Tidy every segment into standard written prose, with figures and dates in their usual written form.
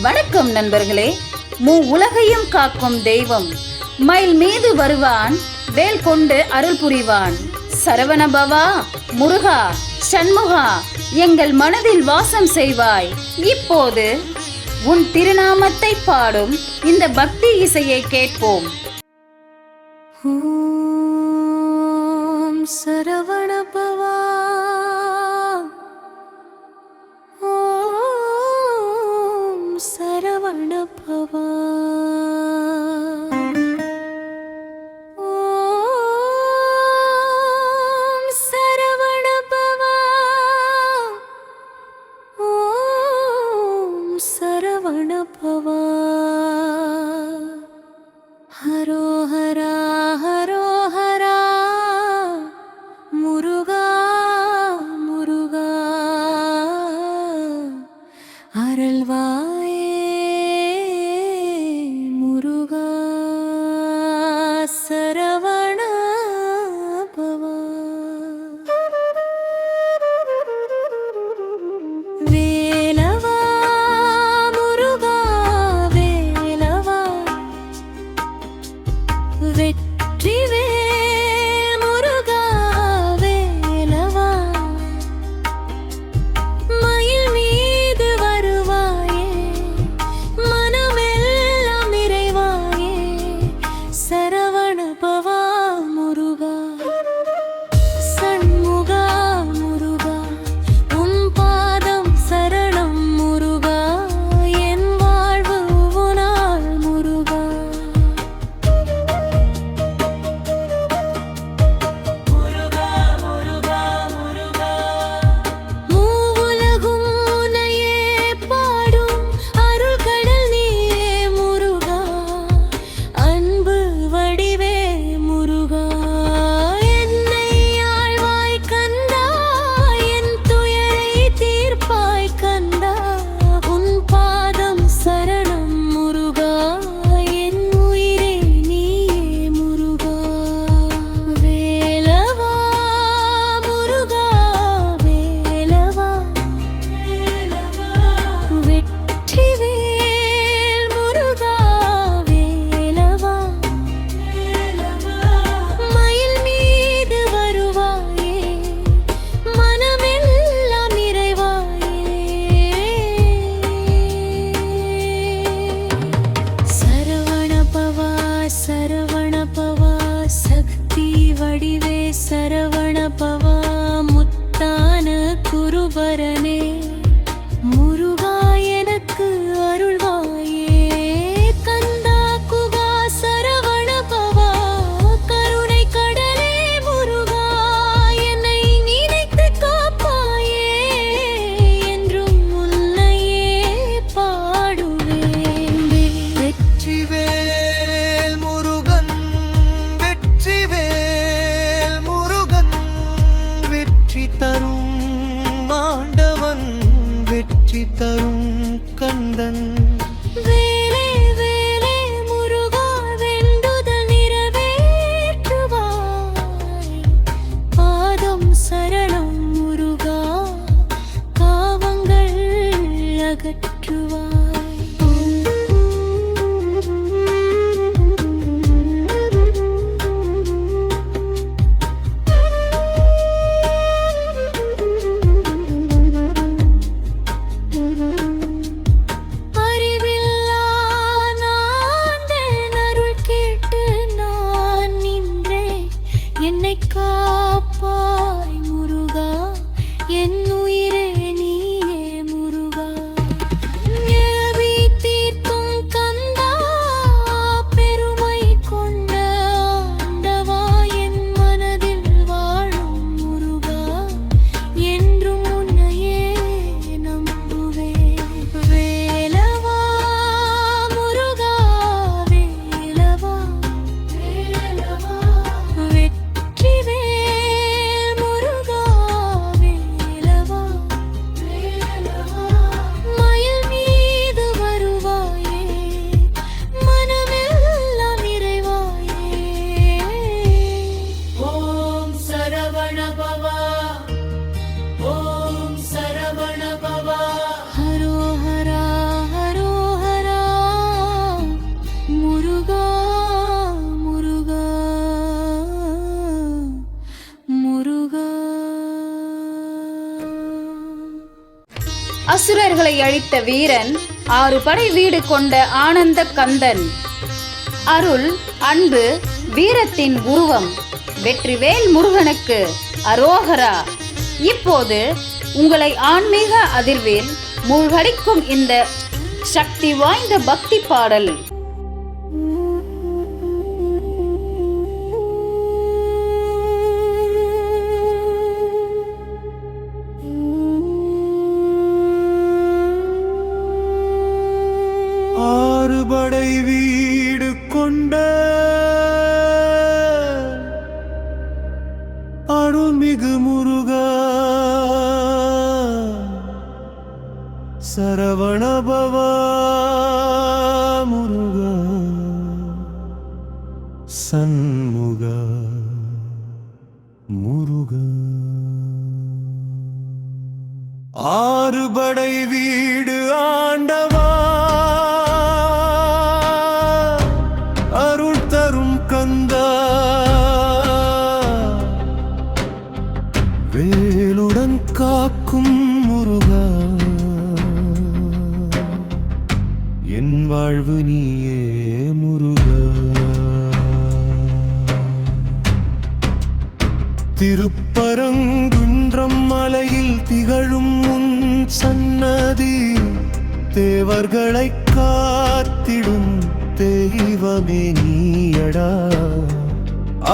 வணக்கம் நண்பர்களே. உலகையும் காக்கும் தெய்வம் மயில் மீது வருவான், வேல் கொண்டு அருள் புரிவான். சரவணபவா, முருகா, சண்முகா, எங்கள் மனதில் வாசம் செய்வாய். இப்போது உன் திருநாமத்தை பாடும் இந்த பக்தி இசையை கேட்போம். ஓம் சரவணபவா, ஓம் சரவணபவா, ஓம் சரவணபவா, ஓம் சரவணபவா. ஹரோஹரா ஹரோஹரா, முருகா முருகா, அருள்வாயே முருகா. சரவண பவா, வேலவா முருகா வேலவா, வெற்றிவேல் முருகா வேலவா, மயில் மீது வருவாயே, மனமெல்லாம் நிறைவாயே. சரவணபவா முருகா, சண்முகா முருகா, உன் பாதம் சரணம் முருகா, என் வாழ்வு உனால் முருகா. மூவுலகும் உன்னையே பாடும் அருள்கடல் நீயே முருகா, அன்பு வடிவே முருகா. என்னை ஆழ்வாய் கந்தா, என் துயரை தீர்ப்பாய் கந்தா, உன் பாதம் சரணம் முருகா, என் உயிரே நீயே முருகா. வேலவா முருகா வேலவா, வெற்றிவேல் முருகா வேலவா, மயில் மீது வருவாயே, மனமெல்லாம் நிறைவாயே. சரவணபவா சரவணபவா, சக்தி வடிவே சரவணபவா, முத்தான குருபரனே முருகா, எனக்கு அருள்வாயே. கந்தா குகா சரவணபவா, கருணை கடலே முருகா, என்னை நினைத்து காப்பாயே, என்றும் உன்னையே பாடுவேன். வெற்றிவேல் முருகன், வெற்றிவேல் முருகன், வெற்றி தரும் ஆண்டவன், வெற்றி தரும் கந்தன். வேலே வேலே முருகா, வேண்டுதல் நிறைவேற்றுவாய், பாதம் சரணம் முருகா, பாவங்கள் அகற்றுவாய். அசுரர்களை அழித்த வீரன், 6 படை வீடு கொண்ட ஆனந்த கந்தன். அருள், அன்பு, வீரத்தின் உருவம். வெற்றிவேல் முருகனுக்கு அரோகரா. இப்போது உங்களை ஆன்மீக அதிர்வில் மூழ்கடிக்கும் இந்த சக்தி வாய்ந்த பக்தி பாடல். ஆறுபடை வீடு கொண்ட அருள்மிகு முருகா, சரவணபவா முருகா, சண்முகா முருகா. ஆறுபடை வீடு ஆண்டவா, அருள் தரும் கந்தா, வேலுடன் காக்கும் முருகா, என் வாழ்வு நீயே முருகா. திருப்பரங்குன்றம் மலையில் திகழும் உன் சன்னதி, தேவர்களை காத்திடும் தெய்வமே நீயடா.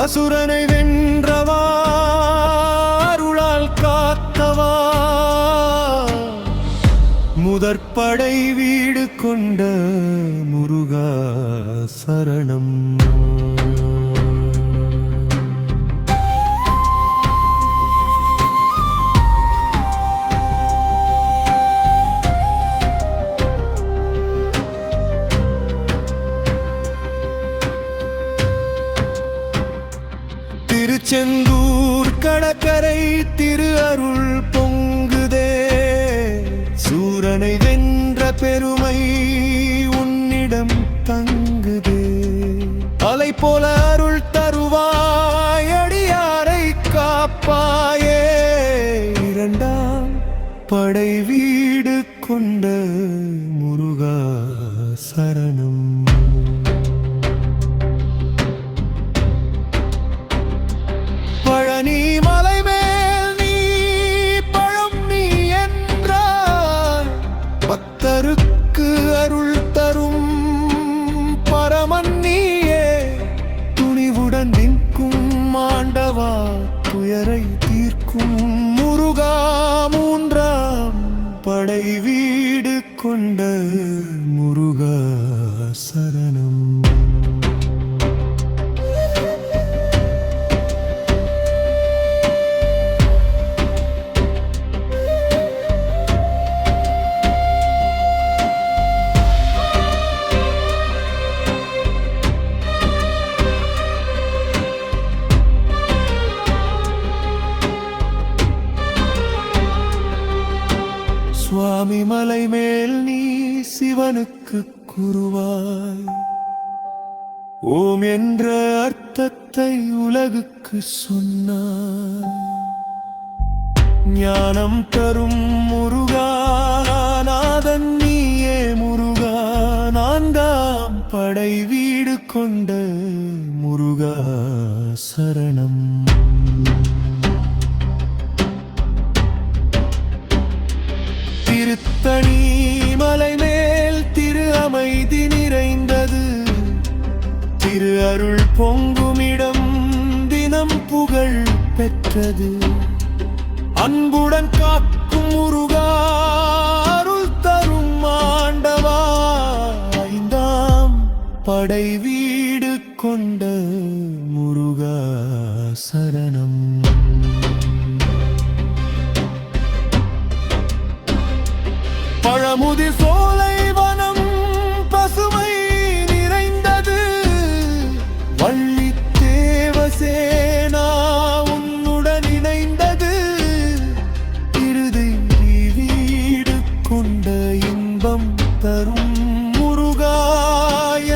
அசுரனை வென்றவா, அருளால் காத்தவா, முதற்படை வீடு கொண்ட முருகா சரணம். திருச்செந்தூர் கடற்கரை திரு அருள் பொங்குதே, சூரனை வென்ற பெருமை உன்னிடம் தங்குதே. அலை போல அருள் தருவாய், அடியாரை காப்பாயே. 2ஆம் படை வீடு கொண்ட முருகா சரணம். பழனி மலை மேல் நீ பழம் நீ என்றாய், பக்தருக்கு அருள் தரும் பரமன் நீயே. துணிவுடன் நிற்கும் ஆண்டவா, துயரை தீர்க்கும் முருகா, 3ஆம் படை வீடு கொண்ட முருகா சரணம். சுவாமி மலை மேல் நீ சிவனுக்கு குருவாய், ஓம் என்ற அர்த்தத்தை உலகுக்கு சொன்னாய். ஞானம் தரும் முருகா, நாதன் நீயே முருகா, 4ஆம் படை வீடு கொண்ட முருகா சரணம். திருத்தணி மலை மேல் திரு அமைதி நிறைந்தது, திரு அருள் பொங்குமிடம் தினம் புகழ் பெற்றது. அன்புடன் காக்கும் முருகா, அருள் தரும் ஆண்டவா, 5ஆம் படை வீடு கொண்ட முருகா சரணம். பழமுதி சோலை வனம் பசுமை நிறைந்தது, வள்ளி தேவசேனா உன்னுடன் இணைந்தது. இறுதி வீடு கொண்ட இன்பம் தரும் முருகா,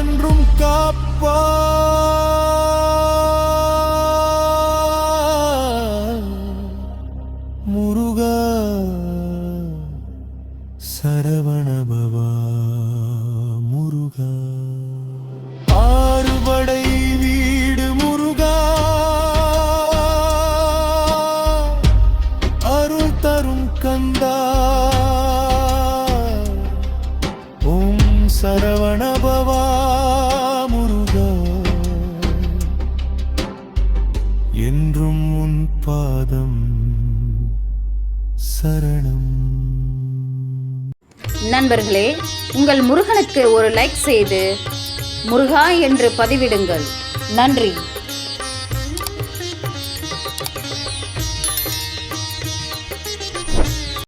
என்றும் காப்பா. முருகா சரவணபவா முருகா. ஆறுபடை வீடு முருகா, அருள் தரும் கந்தா. ஓம் சரவணபவா முருகா, என்றும் உன் பாதம் சரணம். நண்பர்களே, உங்கள் முருகனுக்கு ஒரு லைக் செய்து முருகா என்று பதிவிடுங்கள். நன்றி.